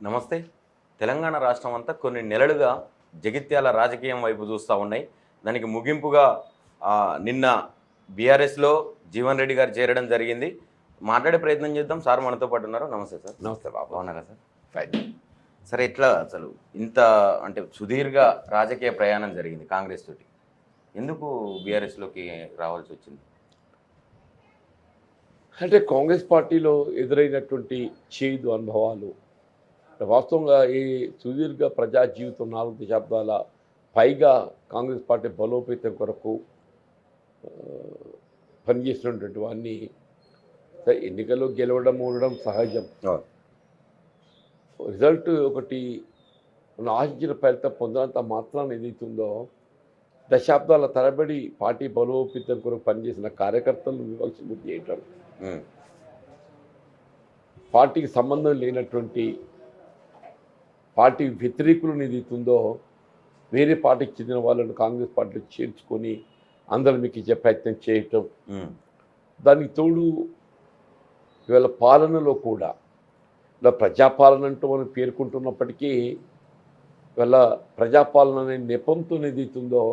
నమస్తే. తెలంగాణ రాష్ట్రం అంతా కొన్ని నెలలుగా జగిత్యాల రాజకీయం వైపు చూస్తూ ఉన్నాయి. దానికి ముగింపుగా నిన్న బీఆర్ఎస్లో జీవన్ రెడ్డి గారు చేరడం జరిగింది. మాట్లాడే ప్రయత్నం చేద్దాం. సార్ మనతో పాటు ఉన్నారు. నమస్తే సార్. నమస్తే బాబు. బాగున్నారా సార్? ఫైన్. సరే, ఎట్లా అసలు ఇంత అంటే సుదీర్ఘ రాజకీయ ప్రయాణం జరిగింది కాంగ్రెస్ తోటి, ఎందుకు బీఆర్ఎస్లోకి రావాల్సి వచ్చింది? అంటే కాంగ్రెస్ పార్టీలో ఎదురైనటువంటి చేదు అనుభవాలు వాస్తవంగా ఈ సుదీర్ఘ ప్రజా జీవితం 4 దశాబ్దాల పైగా కాంగ్రెస్ పార్టీ బలోపేతం కొరకు పనిచేసినటువంటి వాడిని ఎన్నికల్లో గెలవడం ఓడడం సహజం. రిజల్ట్ ఒకటి మనం ఆశించిన ఫలితం పొందినంత మాత్రాన్ని ఏదైతుందో దశాబ్దాల తరబడి పార్టీ బలోపేతం కొరకు పనిచేసిన కార్యకర్తలను వివక్ష చేయటం, పార్టీకి సంబంధం లేనటువంటి పార్టీ వ్యతిరేకులను ఏదైతుందో వేరే పార్టీకి చెందిన వాళ్ళను కాంగ్రెస్ పార్టీలో చేర్చుకొని అందరూ మీకు ఇచ్చే ప్రయత్నం చేయటం, దానికి తోడు ఇవాళ పాలనలో కూడా ఇలా ప్రజాపాలన అంటూ మనం పేర్కొంటున్నప్పటికీ ఇవాళ ప్రజాపాలన అనే నెపంతో ఏదైతుందో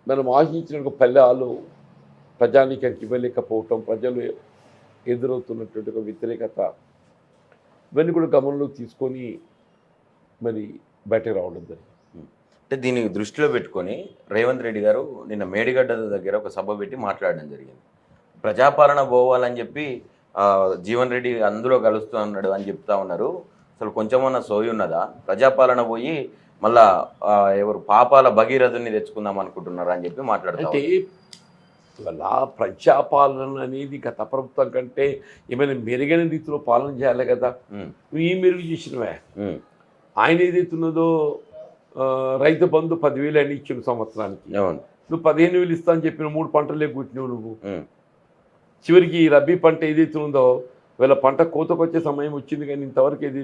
మనం ఆశించిన ఫలితాలు ప్రజానీకానికి ఇవ్వలేకపోవటం, ప్రజలు ఎదురవుతున్నటువంటి ఒక వ్యతిరేకత, ఇవన్నీ కూడా గమనంలోకి తీసుకొని మరి బయటకు రావడం జరిగింది. అంటే దీన్ని దృష్టిలో పెట్టుకొని రేవంత్ రెడ్డి గారు నిన్న మేడిగడ్డ దగ్గర ఒక సభ పెట్టి మాట్లాడడం జరిగింది. ప్రజాపాలన పోవాలని చెప్పి జీవన్ రెడ్డి అందులో కలుస్తూ ఉన్నాడు అని చెప్తా ఉన్నారు. అసలు కొంచెమన్నా సోయి ఉన్నదా? ప్రజాపాలన పోయి మళ్ళా ఎవరు పాపాల భగీరథుని తెచ్చుకుందాం అనుకుంటున్నారు అని చెప్పి మాట్లాడుతారు. అంటే ఇవాళ ప్రజాపాలన అనేది గత ప్రభుత్వం కంటే ఏమైనా మెరుగైన రీతిలో పాలన చేయాలి కదా. నువ్వు ఈ మెరుగు చేసినవే. ఆయన ఏదైతున్నదో రైతు బంధు 10,000 అని ఇచ్చిన సంవత్సరానికి, నువ్వు 15,000 ఇస్తా అని చెప్పిన 3 పంటలే కూర్చున్నావు నువ్వు. చివరికి రబీ పంట ఏదైతే ఉందో వీళ్ళ పంట కోతకొచ్చే సమయం వచ్చింది, కానీ ఇంతవరకు ఏది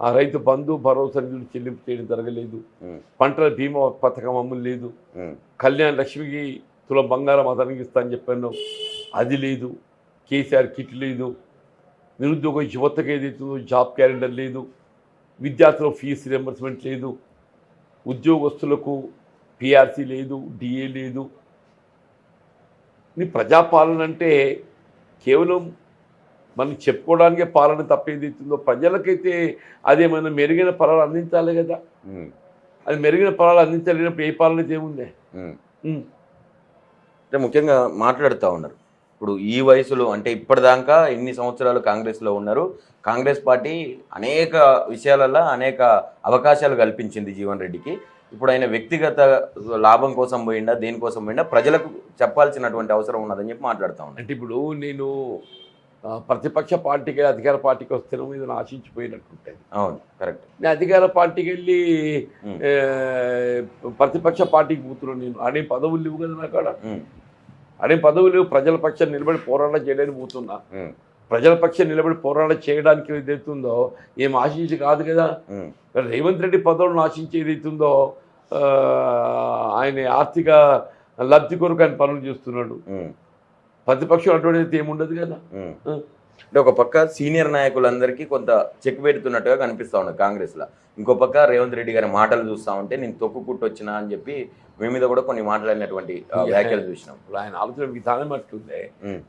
ఆ రైతు బంధు భరోసా నిధులు చెల్లింపు చేయడం జరగలేదు. పంటల బీమా పథకం అమలు లేదు. కళ్యాణ లక్ష్మికి తులం బంగారం అతనికి ఇస్తా అని చెప్పాను, అది లేదు. కేసీఆర్ కిట్ లేదు. నిరుద్యోగ యువతకు ఏదైతుందో జాబ్ క్యాలెండర్ లేదు. విద్యార్థుల ఫీజు రియంబర్స్మెంట్ లేదు. ఉద్యోగస్తులకు పిఆర్సీ లేదు, డిఏ లేదు. నీ ప్రజాపాలన అంటే కేవలం మనం చెప్పుకోవడానికే పాలన తప్పేదైతుందో ప్రజలకైతే అదేమైనా మెరుగైన ఫలాలు అందించాలి కదా. అది మెరుగైన ఫలాలు అందించలేనప్పుడు ఏ పాలన అయితే ఏముంది? అంటే ముఖ్యంగా మాట్లాడుతూ ఉన్నారు. ఇప్పుడు ఈ వయసులో అంటే ఇప్పటిదాకా ఎన్ని సంవత్సరాలు కాంగ్రెస్లో ఉన్నారు, కాంగ్రెస్ పార్టీ అనేక విషయాలలో అనేక అవకాశాలు కల్పించింది జీవన్ రెడ్డికి. ఇప్పుడు ఆయన వ్యక్తిగత లాభం కోసం పోయిండా, దేనికోసం పోయిండా, ప్రజలకు చెప్పాల్సినటువంటి అవసరం ఉన్నదని చెప్పి మాట్లాడుతూ ఉన్నాను. అంటే ఇప్పుడు నేను ప్రతిపక్ష పార్టీకి అధికార పార్టీకి వస్తేనేమో ఇది ఆశించిపోయినట్టుంటుంది. అవును, కరెక్ట్. నేను అధికార పార్టీకి వెళ్ళి ప్రతిపక్ష పార్టీకి పోతున్నాను. నేను అనే పదవులు లేవు కదా నాకు. అనే పదవులు లేవు. ప్రజల పక్షాన్ని నిలబడి పోరాటం చేయడానికి పోతున్నా. ప్రజల పక్షం నిలబడి పోరాటం చేయడానికి ఏదైతుందో ఏం ఆశించి కాదు కదా. రేవంత్ రెడ్డి పదవులను ఆశించి ఏదైతుందో ఆయన ఆర్థిక లబ్ధి కొరకు ఆయన పనులు చేస్తున్నాడు. ప్రతిపక్షం అటువంటిది ఏముండదు కదా. అంటే ఒక పక్క సీనియర్ నాయకులందరికీ కొంత చెక్ పెడుతున్నట్టుగా కనిపిస్తూ ఉన్నది కాంగ్రెస్లో. ఇంకో పక్క రేవంత్ రెడ్డి గారి మాటలు చూస్తూ ఉంటే నేను తొక్కుకుంటూ వచ్చినా అని చెప్పి మీ మీద కూడా కొన్ని మాట్లాడినటువంటి వ్యాఖ్యలు చూసినాం. ఆయన ఆలోచన విధానం అట్లుందే.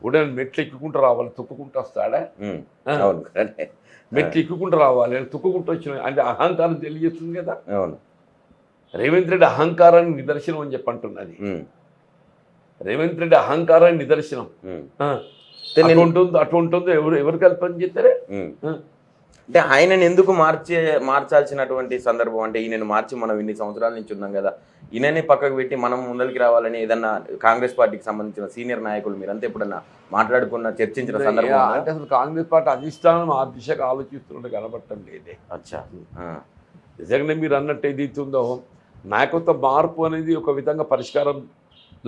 కూడా మెట్లు ఎక్కుకుంటూ రావాలి, తొక్కుకుంటూ వస్తాడా? అవును, మెట్లు ఎక్కుకుంటూ రావాలి, తొక్కుకుంటూ వచ్చిన అంటే అహంకారం తెలియజేస్తుంది కదా. అవును, రేవంత్ రెడ్డి అహంకారాన్ని నిదర్శనం అని చెప్పి అంటున్నది. రేవంత్ రెడ్డి అహంకారాన్ని నిదర్శనం. అటుంటుందో ఎవరు కల్పన చేస్తారే. అంటే ఆయనను ఎందుకు మార్చాల్సినటువంటి సందర్భం? అంటే ఈయనను మార్చి మనం ఇన్ని సంవత్సరాల నుంచి ఉన్నాం కదా, ఈయనని పక్కకు పెట్టి మనం ముందరికి రావాలని ఏదన్నా కాంగ్రెస్ పార్టీకి సంబంధించిన సీనియర్ నాయకులు మీరంతా ఎప్పుడన్నా మాట్లాడుకున్న చర్చించిన సందర్భం? అంటే అసలు కాంగ్రెస్ పార్టీ అధిష్టానం ఆ దిశగా ఆలోచిస్తున్నట్టు కనబడటం లేదే. అచ్చా, నిజంగానే మీరు అన్నట్టు ఏదైతుందో నాయకత్వ మార్పు అనేది ఒక విధంగా పరిష్కారం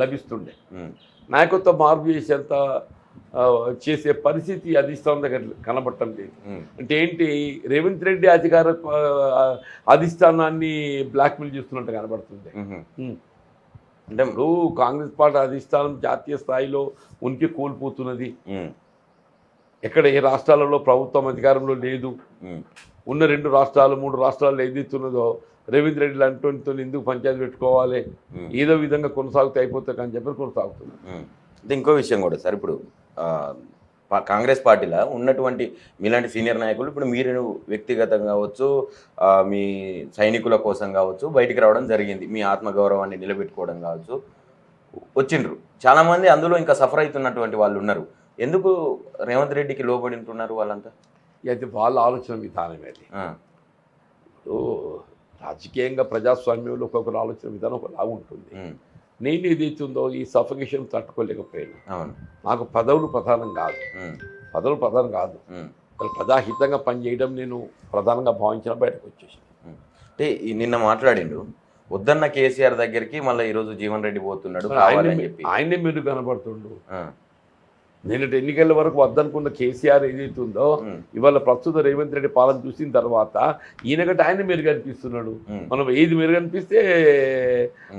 లభిస్తుండే. నాయకత్వ మార్పు చేసేంత చేసే పరిస్థితి అధిష్టానం దగ్గర కనబడటం లేదు. అంటే ఏంటి, రేవంత్ రెడ్డి అధిష్టానాన్ని బ్లాక్మెయిల్ చేస్తున్నట్టు కనబడుతుంది. అంటే ఇప్పుడు కాంగ్రెస్ పార్టీ అధిష్టానం జాతీయ స్థాయిలో ఉనికి కోల్పోతున్నది. ఎక్కడ ఏ రాష్ట్రాలలో ప్రభుత్వం అధికారంలో లేదు, ఉన్న 2 రాష్ట్రాలు 3 రాష్ట్రాల్లో ఏదైతున్నదో రేవంత్ రెడ్డి లాంటి ఎందుకు పంచాయతీ పెట్టుకోవాలి, ఏదో విధంగా కొనసాగితే అయిపోతుంది అని చెప్పి కొనసాగుతుంది. అంటే ఇంకో విషయం కూడా సార్, ఇప్పుడు కాంగ్రెస్ పార్టీలో ఉన్నటువంటి మీలాంటి సీనియర్ నాయకులు ఇప్పుడు మీరు వ్యక్తిగతంగా కావచ్చు, మీ సైనికుల కోసం కావచ్చు బయటికి రావడం జరిగింది, మీ ఆత్మగౌరవాన్ని నిలబెట్టుకోవడం కావచ్చు వచ్చిండ్రు. చాలామంది అందులో ఇంకా సఫర్ అవుతున్నటువంటి వాళ్ళు ఉన్నారు. ఎందుకు రేవంత్ రెడ్డికి లోబడి ఉంటున్నారు వాళ్ళంతా? అయితే వాళ్ళ ఆలోచన విధానం అది. ఇప్పుడు రాజకీయంగా ప్రజాస్వామ్యంలో ఒక్కొక్కరు ఆలోచన విధానం ఒకలా ఉంటుంది. నేను ఏదైతుందో ఈ సఫికేషన్ తట్టుకోలేకపోయాను. నాకు పదవులు ప్రధానం కాదు, ప్రజాహితంగా పనిచేయడం నేను ప్రధానంగా భావించిన బయటకు వచ్చేసాను. అంటే నిన్న మాట్లాడిండు వద్దన్న కేసీఆర్ దగ్గరికి, మళ్ళీ ఈరోజు జీవన్ రెడ్డి పోతున్నాడు, ఆయనే మీరు కనబడుతుండు. నిన్నటి ఎన్నికల వరకు వద్దనుకున్న కేసీఆర్ ఏదైతుందో ఇవాళ ప్రస్తుత రేవంత్ రెడ్డి పాలన చూసిన తర్వాత ఈయనకంటే ఆయన మెరుగు కనిపిస్తున్నాడు. మనం ఏది మెరుగు కనిపిస్తే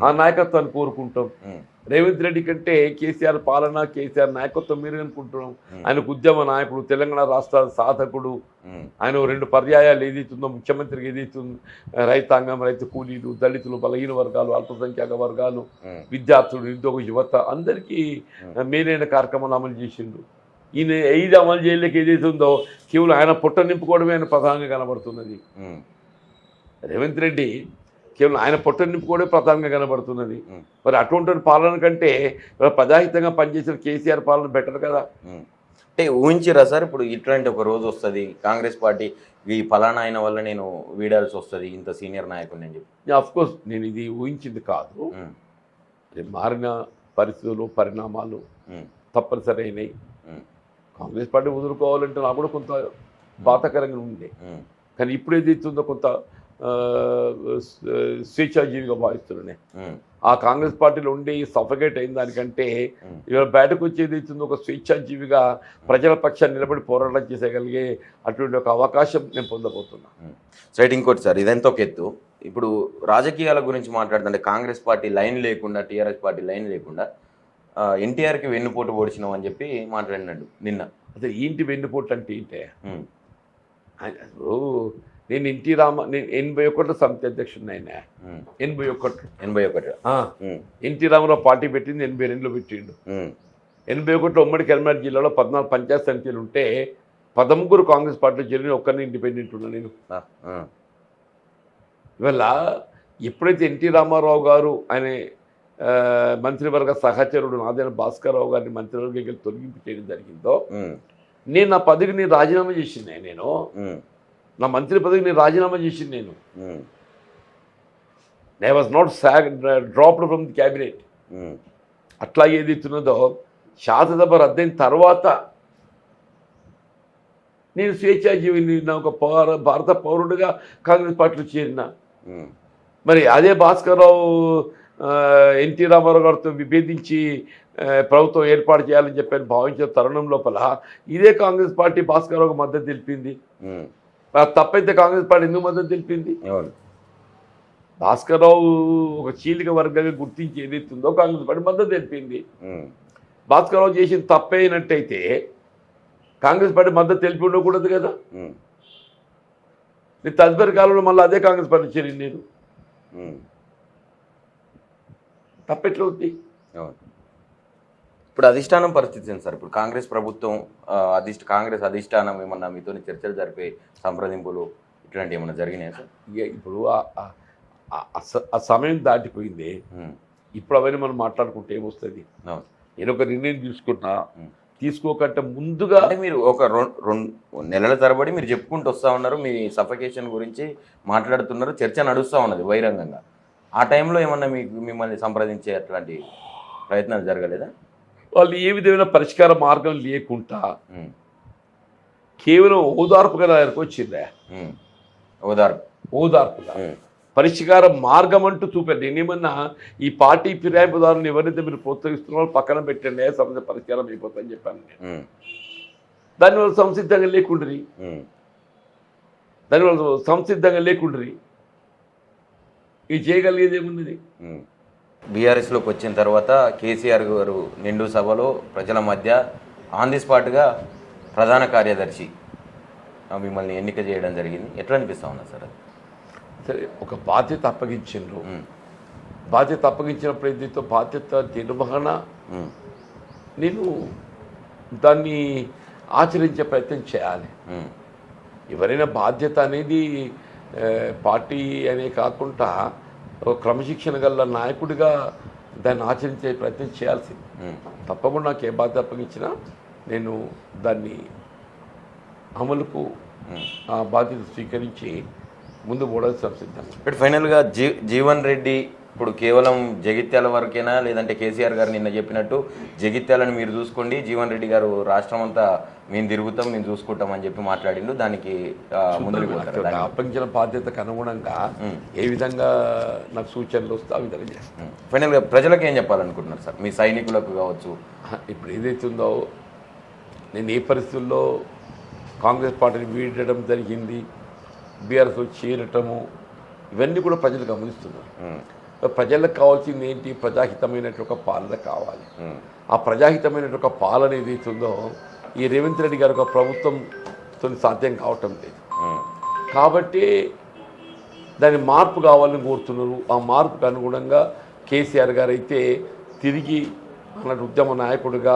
ఆ నాయకత్వాన్ని కోరుకుంటాం. రేవంత్ రెడ్డి కంటే కేసీఆర్ పాలన, కేసీఆర్ నాయకత్వం మెరుగు అనుకుంటున్నాం. ఆయనకు ఉద్యమ నాయకుడు, తెలంగాణ రాష్ట్ర సాధకుడు. ఆయన 2 పర్యాయాలు ఏదైతుందో ముఖ్యమంత్రికి ఏదైతుందో రైతాంగం, రైతు కూలీలు, దళితులు, బలహీన వర్గాలు, అల్పసంఖ్యాక వర్గాలు, విద్యార్థులు, నిరుద్యోగ యువత అందరికీ మేలైన కార్యక్రమాలు అమలు చేసిండు. ఈయన 5 అమలు చేయలేక ఏదైతుందో కేవలం ఆయన పొట్ట నింపుకోవడమే ఆయన ప్రధానంగా కనబడుతున్నది. రేవంత్ రెడ్డి కేవలం ఆయన పొట్ట నింపుకోవడమే ప్రధానంగా కనబడుతున్నది. మరి అటువంటి పాలన కంటే ప్రజాహితంగా పనిచేసిన కేసీఆర్ పాలన బెటర్ కదా. అంటే ఊహించిరా సార్, ఇప్పుడు ఇట్లాంటి ఒక రోజు వస్తుంది కాంగ్రెస్ పార్టీ ఈ ఫలానా అయిన వల్ల నేను వీడాల్సి వస్తుంది ఇంత సీనియర్ నాయకుడిని అని చెప్పి? అఫ్కోర్స్ నేను ఇది ఊహించింది కాదు. మారిన పరిస్థితులు, పరిణామాలు తప్పనిసరి అయినాయి. కాంగ్రెస్ పార్టీ వదులుకోవాలంటే నాకు కూడా కొంత బాధాకరంగా ఉంది. కానీ ఇప్పుడు ఏదైతుందో కొంత స్వేచ్ఛాజీవిగా భావిస్తున్నానే. ఆ కాంగ్రెస్ పార్టీలో ఉండి సఫకేట్ అయిన దానికంటే ఇవాళ బయటకు వచ్చేది అవుతుందో ఒక స్వేచ్ఛాజీవిగా ప్రజల పక్షాన్ని నిలబడి పోరాటం చేసేయగలిగే అటువంటి ఒక అవకాశం నేను పొందబోతున్నా. సైట్ ఇంకోటి సార్, ఇదంతా ఒక ఎత్తు. ఇప్పుడు రాజకీయాల గురించి మాట్లాడుతుంటే కాంగ్రెస్ పార్టీ లైన్ లేకుండా, టీఆర్ఎస్ పార్టీ లైన్ లేకుండా ఎన్టీఆర్కి వెన్నుపోటు పొడిచినాం అని చెప్పి మాట్లాడినాడు నిన్న. అదే ఏంటి వెన్నుపోటు అంటే ఏంటే? నేను నేను 81 సమితి అధ్యక్షుడిని. ఆయన 81 ఎన్టీ రామారావు పార్టీ పెట్టింది 82లో పెట్టిండు. 81లో ఉమ్మడి కరీంనగర్ జిల్లాలో 14 పంచాయత్ సమితిలు ఉంటే 13 కాంగ్రెస్ పార్టీలో చేరిన ఒక్కరిని ఇండిపెండెంట్ ఉన్నా నేను. ఇవాళ ఎప్పుడైతే ఎన్టీ రామారావు గారు ఆయన మంత్రివర్గ సహచరుడు నాదెండ్ల భాస్కర్ రావు గారిని మంత్రివర్గం తొలగింపు చేయడం జరిగిందో, నేను నా పదవికి రాజీనామా చేసింది. నేను నా మంత్రి పదవికి నేను రాజీనామా చేసింది. నేను I was not dropped from the cabinet. అట్లా ఏదైతున్నదో శాసనసభ రద్దయిన తర్వాత నేను స్వేచ్ఛాజీవిని, నా ఒక భారత పౌరుడిగా కాంగ్రెస్ పార్టీలో చేరిన. మరి అదే భాస్కర్రావు ఎన్టీ రామారావు గారితో విభేదించి ప్రభుత్వం ఏర్పాటు చేయాలని చెప్పని భావించిన తరుణం లోపల ఇదే కాంగ్రెస్ పార్టీ భాస్కర్రావుకు మద్దతు తెలిపింది. తప్పైతే కాంగ్రెస్ పార్టీ ఎందుకు మద్దతు తెలిపింది? భాస్కర్రావు ఒక చీలిక వర్గంగా గుర్తించి ఏదైతుందో కాంగ్రెస్ పార్టీ మద్దతు తెలిపింది. భాస్కర్రావు చేసిన తప్పైనట్టయితే కాంగ్రెస్ పార్టీ మద్దతు తెలిపి ఉండకూడదు కదా. నేను తదుపరి కాలంలో మళ్ళీ అదే కాంగ్రెస్ పార్టీ చేరింది. నేను తప్పెట్లా ఉంది? ఇప్పుడు అధిష్టానం పరిస్థితి ఏంటి సార్? ఇప్పుడు కాంగ్రెస్ ప్రభుత్వం కాంగ్రెస్ అధిష్టానం ఏమన్నా మీతో చర్చలు జరిపే సంప్రదింపులు ఇట్లాంటివి ఏమన్నా జరిగినాయి సార్? ఇప్పుడు ఆ సమయం దాటిపోయింది. ఇప్పుడు అవన్నీ మనం మాట్లాడుకుంటే ఏమొస్తుంది? నేను ఒక నిర్ణయం తీసుకోకంటే ముందుగా అంటే మీరు ఒక 2 నెలల తరబడి మీరు చెప్పుకుంటూ వస్తూ ఉన్నారు, మీ సఫకేషన్ గురించి మాట్లాడుతున్నారు, చర్చ నడుస్తూ ఉన్నది బహిరంగంగా. ఆ టైంలో ఏమన్నా మిమ్మల్ని సంప్రదించే అట్లాంటి ప్రయత్నాలు జరగలేదా? వాళ్ళు ఏ విధమైన పరిష్కార మార్గం లేకుండా కేవలం ఓదార్పుగా దగ్గరకు వచ్చిందా? ఓదార్పుగా పరిష్కార మార్గం అంటూ చూపారు. నేనేమన్నా ఈ పార్టీ ఫిరాయింపుదారులను ఎవరైతే మీరు ప్రోత్సహిస్తున్నారో పక్కన పెట్టండి, సమస్య పరిష్కారం అయిపోతుందని చెప్పాను నేను. దానివల్ల సంసిద్ధంగా లేకుండ్రి ఇది చేయగలిగేది ఏమున్నది? బీఆర్ఎస్లోకి వచ్చిన తర్వాత కేసీఆర్ గారు నిండు సభలో ప్రజల మధ్య ఆన్ ది స్పాట్గా ప్రధాన కార్యదర్శి మిమ్మల్ని ఎన్నిక చేయడం జరిగింది. ఎట్లా అనిపిస్తా ఉన్నా సార్ అది? సరే, ఒక బాధ్యత అప్పగించిండ్రు. ఉమ్, బాధ్యత అప్పగించినప్పుడు ఏదైతే బాధ్యత నిర్వహణ ఉమ్, నేను దాన్ని ఆచరించే ప్రయత్నం చేయాలి. ఉమ్, ఎవరైనా బాధ్యత అనేది పార్టీ అనే కాకుండా ఒక క్రమశిక్షణ గల నాయకుడిగా దాన్ని ఆచరించే ప్రయత్నం చేయాల్సింది. ఉమ్. తప్పకుండా నాకు ఏ బాధ్యత అప్పగించినా నేను దాన్ని అమలుకు ఆ బాధ్యత స్వీకరించి ముందు పోవడానికి సంసిద్ధం. ఇప్పుడు ఫైనల్గా జీవన్ రెడ్డి ఇప్పుడు కేవలం జగిత్యాల వరకేనా, లేదంటే కేసీఆర్ గారు నిన్న చెప్పినట్టు జగిత్యాలను మీరు చూసుకోండి, జీవన్ రెడ్డి గారు రాష్ట్రం అంతా మేము తిరుగుతాం, మేము చూసుకుంటాం అని చెప్పి మాట్లాడిండు. దానికి ముందుకు పోతారు. అప్పగించిన బాధ్యతకు అనుగుణంగా ఏ విధంగా నాకు సూచనలు వస్తే ఆ విధంగా చేస్తాను. ఫైనల్గా ప్రజలకు ఏం చెప్పాలనుకుంటున్నారు సార్? మీ సైనికులకు కావచ్చు, ఇప్పుడు ఏదైతుందో నేను ఏ పరిస్థితుల్లో కాంగ్రెస్ పార్టీని వీడడం జరిగింది, బీఆర్ఎస్లో చేరటము, ఇవన్నీ కూడా ప్రజలు గమనిస్తున్నారు. ప్రజలకు కావాల్సింది ఏంటి? ప్రజాహితమైనటువంటి ఒక పాలన కావాలి. ఆ ప్రజాహితమైనటువంటి ఒక పాలన ఏదైతుందో ఈ రేవంత్ రెడ్డి గారి ఒక ప్రభుత్వంతో సాధ్యం కావటం లేదు. కాబట్టి దాని మార్పు కావాలని కోరుతున్నారు. ఆ మార్పుకు అనుగుణంగా కేసీఆర్ గారు అయితే తిరిగి అన్నట్టు ఉద్యమ నాయకుడిగా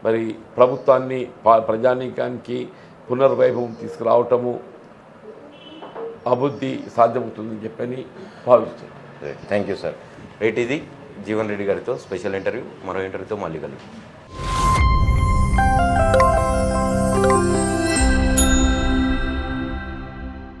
మరి ప్రభుత్వాన్ని ప్రజానీకానికి పునర్వైభవం తీసుకురావటము అభివృద్ధి సాధ్యమవుతుందని చెప్పని భావిస్తున్నాను. Thank you sir. రైట్, ఇది జీవన్ రెడ్డి గారితో స్పెషల్ ఇంటర్వ్యూ. మరో ఇంటర్వ్యూతో మళ్ళీ కలుగుతాం.